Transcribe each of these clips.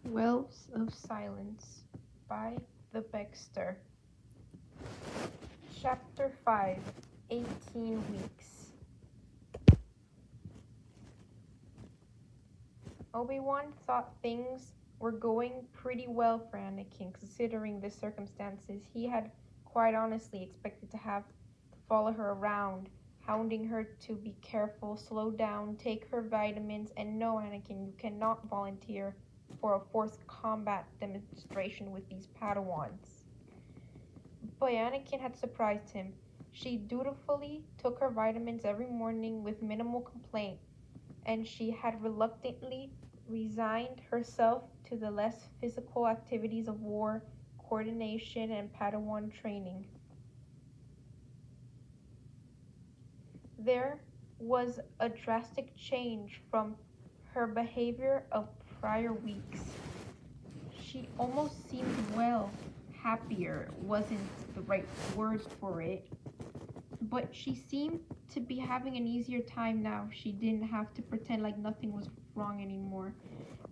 Wells of Silence by TheBeckSter. Chapter 5, 18 Weeks. Obi-Wan thought things were going pretty well for Anakin, considering the circumstances. He had quite honestly expected to have to follow her around, hounding her to be careful, slow down, take her vitamins, and no, Anakin, you cannot volunteer for a forced combat demonstration with these Padawans. But Anakin had surprised him. She dutifully took her vitamins every morning with minimal complaint, and she had reluctantly resigned herself to the less physical activities of war, coordination, and Padawan training. There was a drastic change from her behavior of prior weeks. She almost seemed happier wasn't the right word for it, but she seemed to be having an easier time now. She didn't have to pretend like nothing was wrong anymore.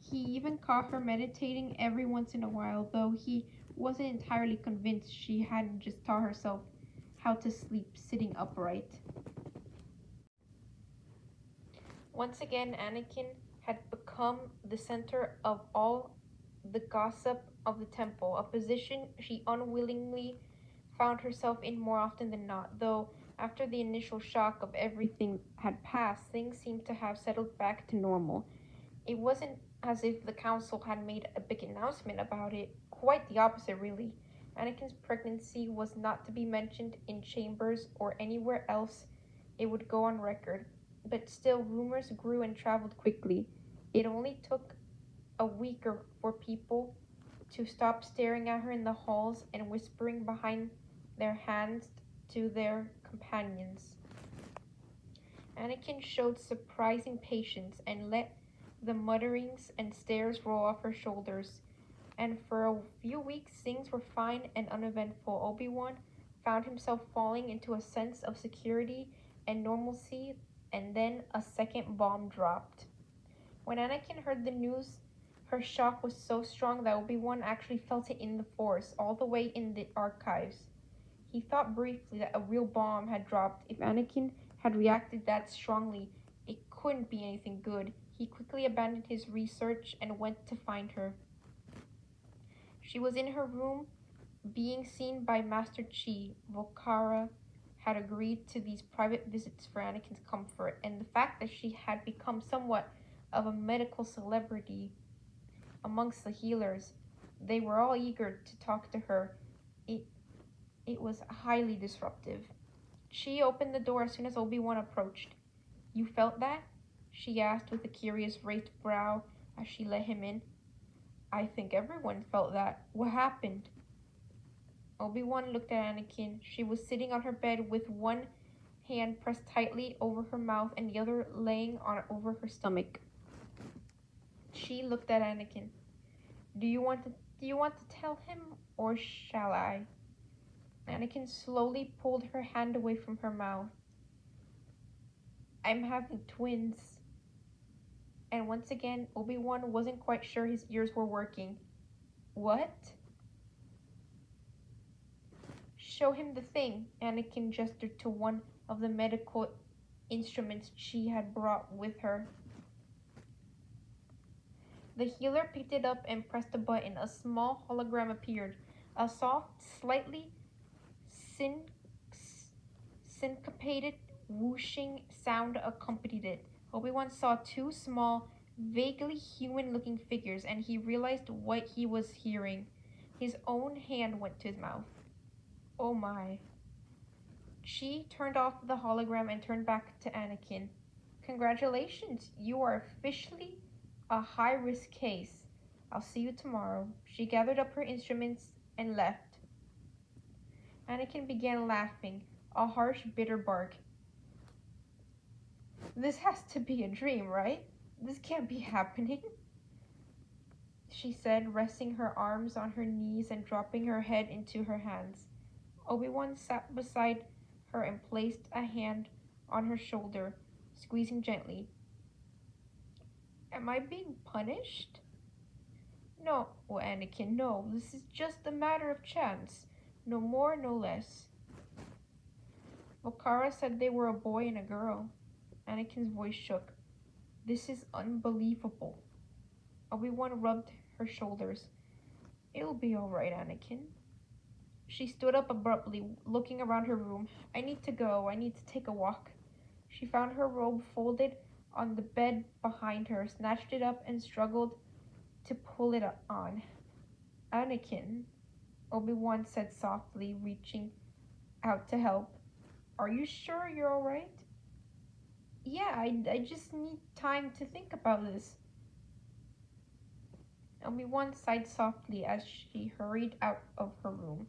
He even caught her meditating every once in a while, though he wasn't entirely convinced she hadn't just taught herself how to sleep sitting upright. Once again, Anakin had become the center of all the gossip of the temple, a position she unwillingly found herself in more often than not, though after the initial shock of everything had passed, things seemed to have settled back to normal. It wasn't as if the council had made a big announcement about it. Quite the opposite, really. Anakin's pregnancy was not to be mentioned in chambers or anywhere else. It would go on record. But still, rumors grew and traveled quickly. It only took a week for people to stop staring at her in the halls and whispering behind their hands to their companions. Anakin showed surprising patience and let the mutterings and stares roll off her shoulders, and for a few weeks things were fine and uneventful. Obi-Wan found himself falling into a sense of security and normalcy, and then a second bomb dropped. When Anakin heard the news, her shock was so strong that Obi-Wan actually felt it in the Force, all the way in the archives. He thought briefly that a real bomb had dropped. If Anakin had reacted that strongly, it couldn't be anything good. He quickly abandoned his research and went to find her. She was in her room, being seen by Master Chi. Volkara had agreed to these private visits for Anakin's comfort, and the fact that she had become somewhat of a medical celebrity amongst the healers, they were all eager to talk to her. It was highly disruptive. She opened the door as soon as Obi-Wan approached. "You felt that?" she asked with a curious raised brow as she let him in. "I think everyone felt that. What happened?" Obi-Wan looked at Anakin. She was sitting on her bed with one hand pressed tightly over her mouth and the other laying over her stomach. She looked at Anakin. Do you want to tell him, or shall I?" Anakin slowly pulled her hand away from her mouth. "I'm having twins." And once again, Obi-Wan wasn't quite sure his ears were working. "What?" "Show him the thing." Anakin gestured to one of the medical instruments she had brought with her. The healer picked it up and pressed a button. A small hologram appeared. A soft, slightly syncopated whooshing sound accompanied it. Obi-Wan saw two small, vaguely human-looking figures, and he realized what he was hearing. His own hand went to his mouth. "Oh my." She turned off the hologram and turned back to Anakin. "Congratulations, you are officially a high-risk case. I'll see you tomorrow." She gathered up her instruments and left. Anakin began laughing, a harsh, bitter bark. "This has to be a dream, right? This can't be happening," she said, resting her arms on her knees and dropping her head into her hands. Obi-Wan sat beside her and placed a hand on her shoulder, squeezing gently. "Am I being punished?" No, well, Anakin, no. This is just a matter of chance. No more, no less. Volkara said they were a boy and a girl. Anakin's voice shook. This is unbelievable. Obi-Wan rubbed her shoulders. It'll be all right, Anakin. She stood up abruptly, looking around her room. I need to go. I need to take a walk. She found her robe folded on the bed behind her, snatched it up, and struggled to pull it on. Anakin, Obi-Wan said softly, reaching out to help. Are you sure you're all right? Yeah, I just need time to think about this. Obi-Wan sighed softly as she hurried out of her room.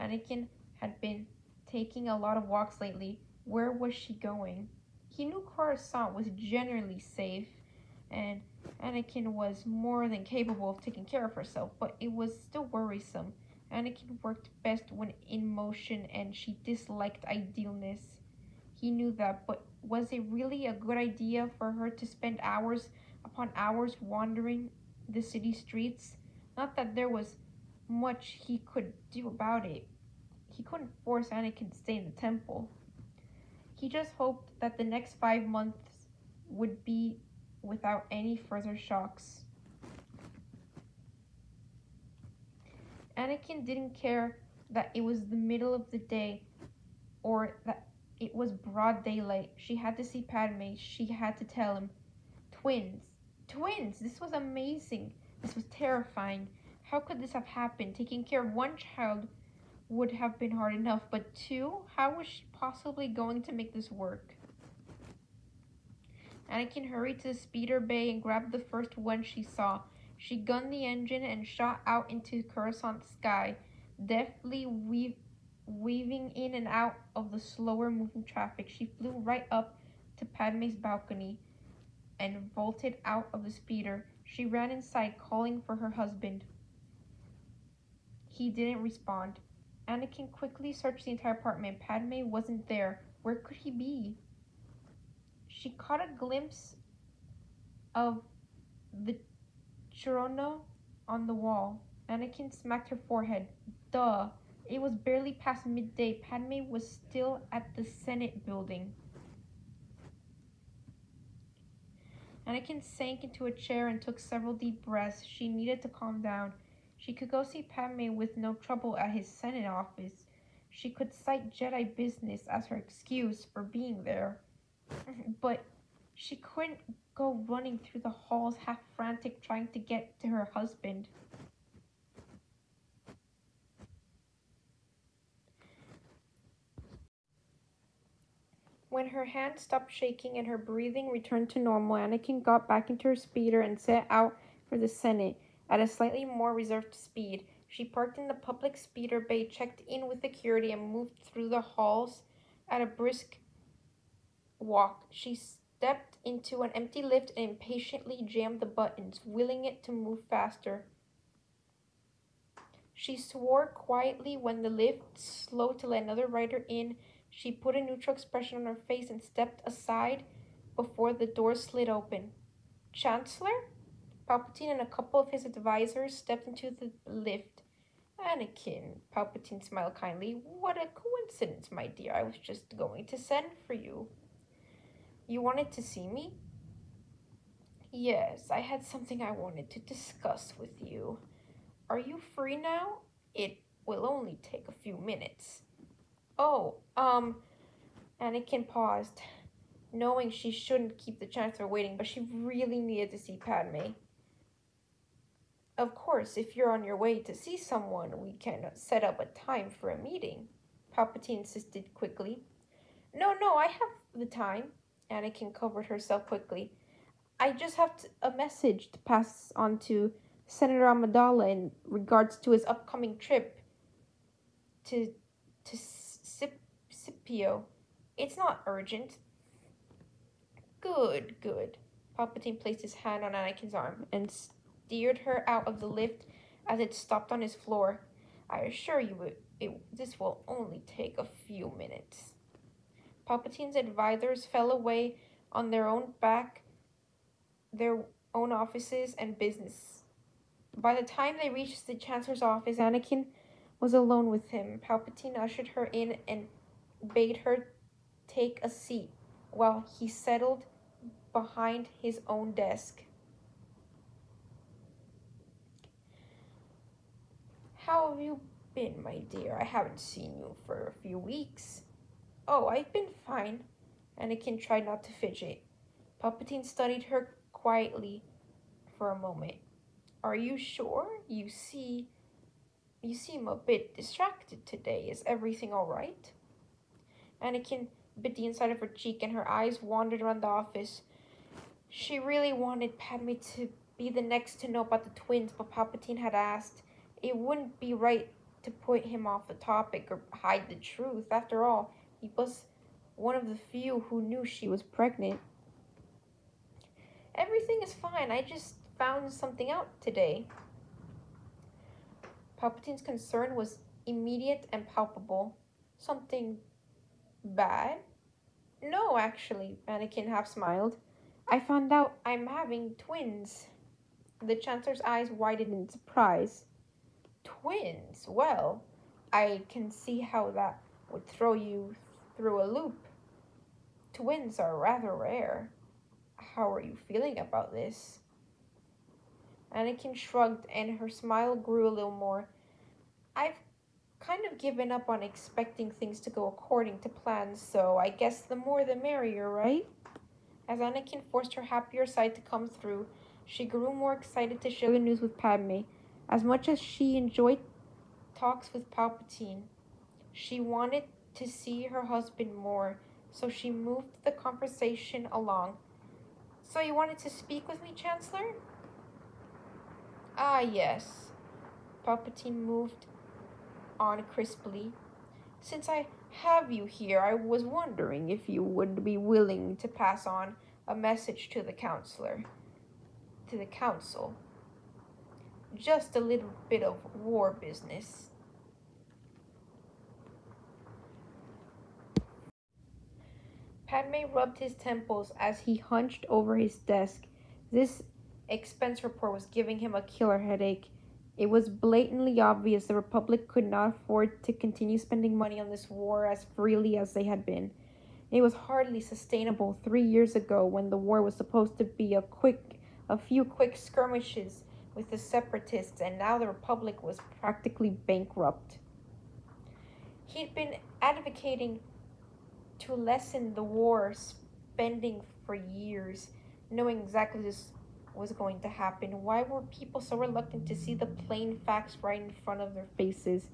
Anakin had been taking a lot of walks lately. Where was she going? He knew Coruscant was generally safe, and Anakin was more than capable of taking care of herself, but it was still worrisome. Anakin worked best when in motion, and she disliked idleness. He knew that, but was it really a good idea for her to spend hours upon hours wandering the city streets? Not that there was much he could do about it. He couldn't force Anakin to stay in the temple. He just hoped that the next 5 months would be without any further shocks. Anakin didn't care that it was the middle of the day or that it was broad daylight. She had to see Padme. She had to tell him. Twins. Twins! This was amazing. This was terrifying. How could this have happened? Taking care of one child would have been hard enough, but two? How was she possibly going to make this work? Anakin hurried to the speeder bay and grabbed the first one she saw. She gunned the engine and shot out into Coruscant's sky, deftly weaving in and out of the slower moving traffic. She flew right up to Padme's balcony and vaulted out of the speeder. She ran inside, calling for her husband. He didn't respond. Anakin quickly searched the entire apartment. Padme wasn't there. Where could he be? She caught a glimpse of the Chrono on the wall. Anakin smacked her forehead. Duh. It was barely past midday. Padme was still at the Senate building. Anakin sank into a chair and took several deep breaths. She needed to calm down. She could go see Padme with no trouble at his Senate office. She could cite Jedi business as her excuse for being there. But she couldn't go running through the halls half frantic trying to get to her husband. When her hand stopped shaking and her breathing returned to normal, Anakin got back into her speeder and set out for the Senate at a slightly more reserved speed. She parked in the public speeder bay, checked in with security, and moved through the halls at a brisk walk. She stepped into an empty lift and impatiently jammed the buttons, willing it to move faster. She swore quietly when the lift slowed to let another rider in. She put a neutral expression on her face and stepped aside before the door slid open. Chancellor? Palpatine and a couple of his advisors stepped into the lift. Anakin, Palpatine smiled kindly. What a coincidence, my dear. I was just going to send for you. You wanted to see me? Yes, I had something I wanted to discuss with you. Are you free now? It will only take a few minutes. Oh, Anakin paused, knowing she shouldn't keep the Chancellor waiting, but she really needed to see Padme. Of course, if you're on your way to see someone, we can set up a time for a meeting, Palpatine insisted quickly. No, I have the time. Anakin covered herself quickly. I just have a message to pass on to Senator Anidala in regards to his upcoming trip to Scipio. It's not urgent. Good. Palpatine placed his hand on Anakin's arm and steered her out of the lift as it stopped on his floor. I assure you this will only take a few minutes. Palpatine's advisors fell away on their own offices and business. By the time they reached the Chancellor's office, Anakin was alone with him. Palpatine ushered her in and bade her take a seat while he settled behind his own desk. "How have you been, my dear? I haven't seen you for a few weeks." "Oh, I've been fine." Anakin tried not to fidget. Palpatine studied her quietly for a moment. "Are you sure? You seem a bit distracted today. Is everything all right?" Anakin bit the inside of her cheek and her eyes wandered around the office. She really wanted Padme to be the next to know about the twins, but Palpatine had asked. It wouldn't be right to put him off the topic or hide the truth. After all, he was one of the few who knew she was pregnant. "Everything is fine. I just found something out today." Palpatine's concern was immediate and palpable. "Something bad?" "No, actually," Anakin half smiled. "I found out I'm having twins." The Chancellor's eyes widened in surprise. "Twins? Well, I can see how that would throw you through a loop. Twins are rather rare. How are you feeling about this?" Anakin shrugged and her smile grew a little more. "I've kind of given up on expecting things to go according to plans, so I guess the more the merrier, right?" As Anakin forced her happier side to come through, she grew more excited to share the news with Padme. As much as she enjoyed talks with Palpatine, she wanted to see her husband more, so she moved the conversation along. "So you wanted to speak with me, Chancellor?" "Ah, yes." Palpatine moved on crisply. "Since I have you here, I was wondering if you would be willing to pass on a message to the council. Just a little bit of war business." Padme rubbed his temples as he hunched over his desk. This expense report was giving him a killer headache. It was blatantly obvious the Republic could not afford to continue spending money on this war as freely as they had been. It was hardly sustainable 3 years ago when the war was supposed to be a few quick skirmishes with the Separatists, and now the Republic was practically bankrupt. He'd been advocating to lessen the war spending for years, knowing exactly this was going to happen. Why were people so reluctant to see the plain facts right in front of their faces?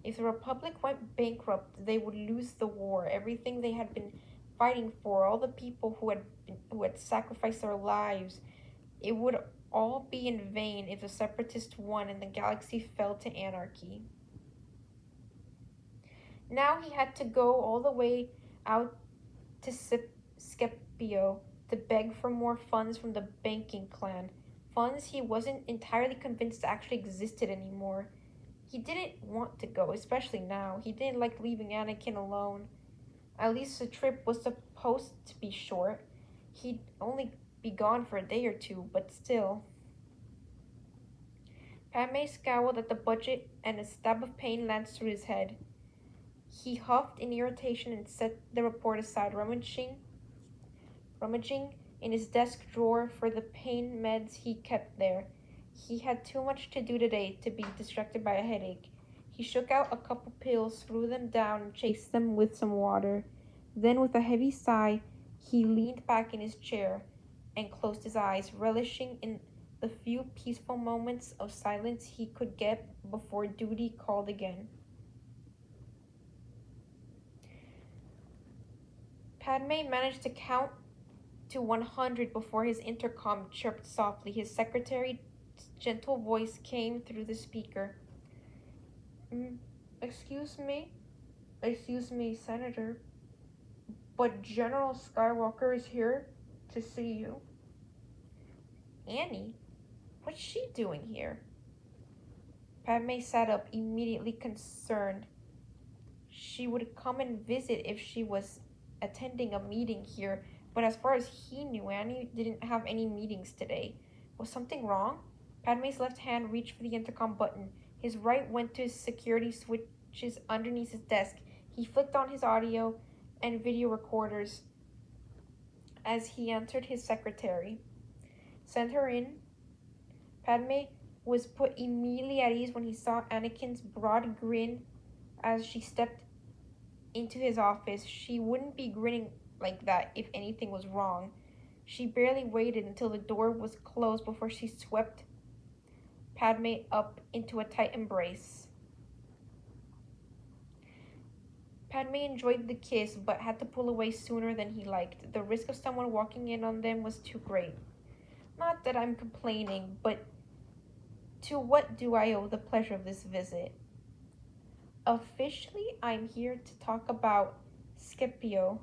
If the Republic went bankrupt, they would lose the war, everything they had been fighting for, all the people who had sacrificed their lives. It would all be in vain if the Separatists won and the galaxy fell to anarchy. Now he had to go all the way out to Scipio to beg for more funds from the banking clan. Funds he wasn't entirely convinced actually existed anymore. He didn't want to go, especially now. He didn't like leaving Anakin alone. At least the trip was supposed to be short. He'd only be gone for a day or two, but still. Padme scowled at the budget and a stab of pain lanced through his head. He huffed in irritation and set the report aside, rummaging in his desk drawer for the pain meds he kept there. He had too much to do today to be distracted by a headache. He shook out a couple pills, threw them down, and chased them with some water. Then, with a heavy sigh, he leaned back in his chair and closed his eyes, relishing in the few peaceful moments of silence he could get before duty called again. Padme managed to count to 100 before his intercom chirped softly. His secretary's gentle voice came through the speaker. Excuse me? Excuse me, Senator. But General Skywalker is here to see you." "Annie? What's she doing here?" Padme sat up, immediately concerned. She would come and visit if she was attending a meeting here, but as far as he knew, Annie didn't have any meetings today. Was something wrong? Padme's left hand reached for the intercom button. His right went to his security switches underneath his desk. He flicked on his audio and video recorders as he answered his secretary. Send her in. Padme was put immediately at ease when he saw Anakin's broad grin as she stepped into his office. She wouldn't be grinning like that if anything was wrong. She barely waited until the door was closed before she swept Padme up into a tight embrace. Padme enjoyed the kiss, but had to pull away sooner than he liked. The risk of someone walking in on them was too great. Not that I'm complaining, but to what do I owe the pleasure of this visit? Officially, I'm here to talk about Scipio.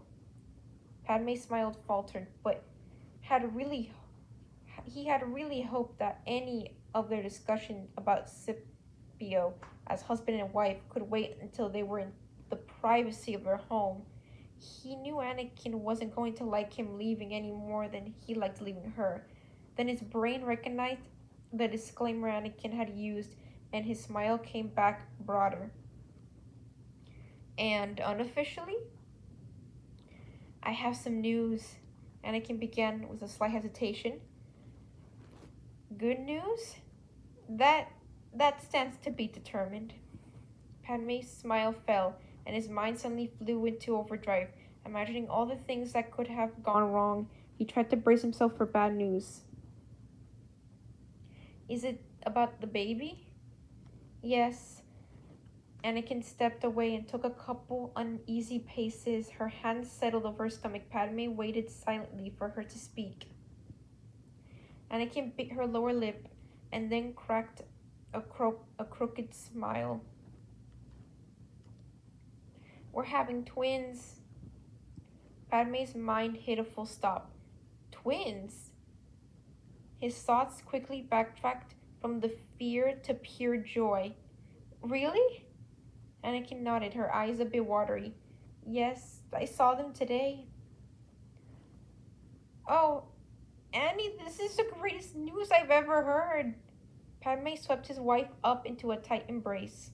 Padme smiled, faltered, but he had really hoped that any of their discussion about Scipio as husband and wife could wait until they were in the privacy of their home. He knew Anakin wasn't going to like him leaving any more than he liked leaving her. Then his brain recognized the disclaimer Anakin had used, and his smile came back broader. And unofficially, I have some news. Anakin began with a slight hesitation. Good news? That stands to be determined. Padme's smile fell, and his mind suddenly flew into overdrive, imagining all the things that could have gone wrong. He tried to brace himself for bad news. Is it about the baby? Yes. Anakin stepped away and took a couple uneasy paces. Her hands settled over her stomach. Padme waited silently for her to speak. Anakin bit her lower lip and then cracked a crooked smile. We're having twins. Padme's mind hit a full stop. Twins? His thoughts quickly backtracked from the fear to pure joy. Really? Anakin nodded, her eyes a bit watery. Yes, I saw them today. Oh, Annie, this is the greatest news I've ever heard. Padme swept his wife up into a tight embrace.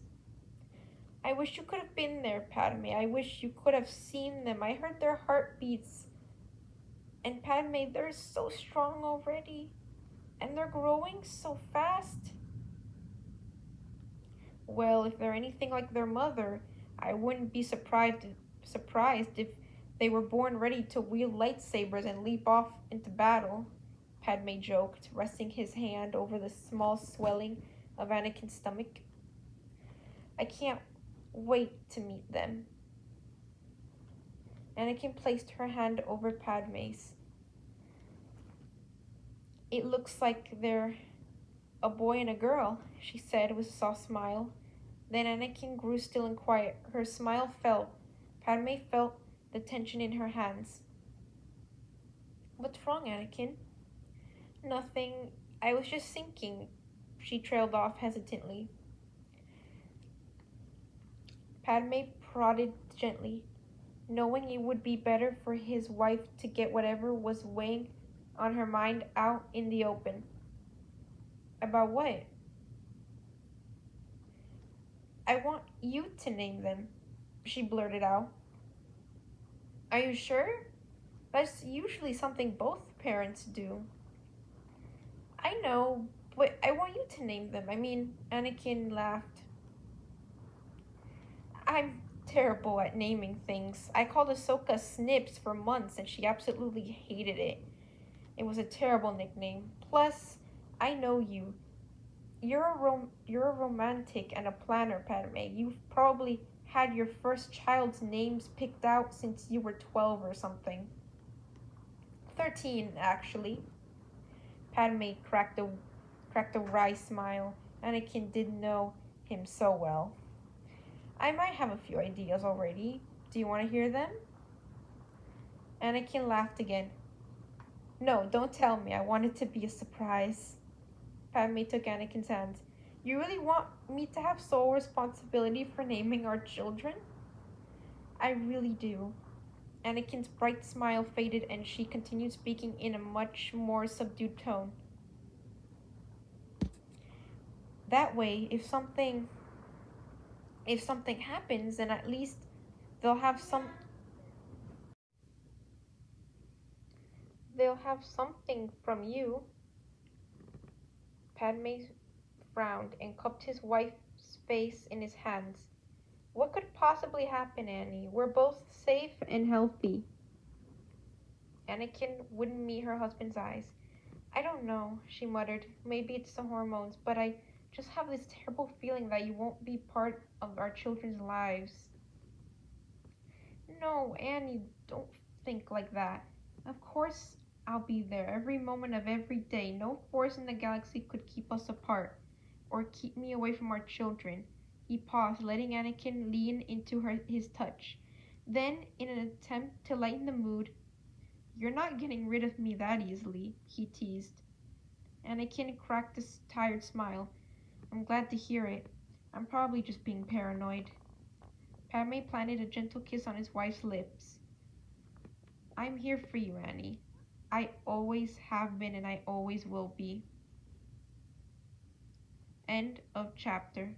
I wish you could have been there, Padme. I wish you could have seen them. I heard their heartbeats. And Padme, they're so strong already. And they're growing so fast. Well, if they're anything like their mother, I wouldn't be surprised if they were born ready to wield lightsabers and leap off into battle, Padme joked, resting his hand over the small swelling of Anakin's stomach. I can't wait to meet them. Anakin placed her hand over Padme's. It looks like they're a boy and a girl, she said with a soft smile. Then Anakin grew still and quiet. Her smile fell. Padme felt the tension in her hands. What's wrong, Anakin? Nothing. I was just thinking. She trailed off hesitantly. Padme prodded gently, knowing it would be better for his wife to get whatever was weighing on her mind out in the open. About what? I want you to name them, she blurted out. Are you sure? That's usually something both parents do. I know, but I want you to name them. Anakin laughed. I'm terrible at naming things. I called Ahsoka Snips for months and she absolutely hated it. It was a terrible nickname. Plus, I know you. You're a romantic and a planner, Padme. You've probably had your first child's names picked out since you were 12 or something. 13, actually. Padme cracked a wry smile. Anakin didn't know him so well. I might have a few ideas already. Do you want to hear them? Anakin laughed again. No, don't tell me. I want it to be a surprise. Padme took Anakin's hand. You really want me to have sole responsibility for naming our children? I really do. Anakin's bright smile faded and she continued speaking in a much more subdued tone. That way, if something happens, then at least they'll have something from you. Padme frowned and cupped his wife's face in his hands. What could possibly happen, Annie? We're both safe and healthy. Anakin wouldn't meet her husband's eyes. I don't know, she muttered. Maybe it's the hormones, but I just have this terrible feeling that you won't be part of our children's lives. No, Annie, don't think like that. Of course I'll be there every moment of every day. No force in the galaxy could keep us apart or keep me away from our children. He paused, letting Anakin lean into his touch. Then, in an attempt to lighten the mood, "You're not getting rid of me that easily," he teased. Anakin cracked a tired smile. "I'm glad to hear it. I'm probably just being paranoid." Padme planted a gentle kiss on his wife's lips. "I'm here for you, Annie. I always have been and I always will be." End of chapter.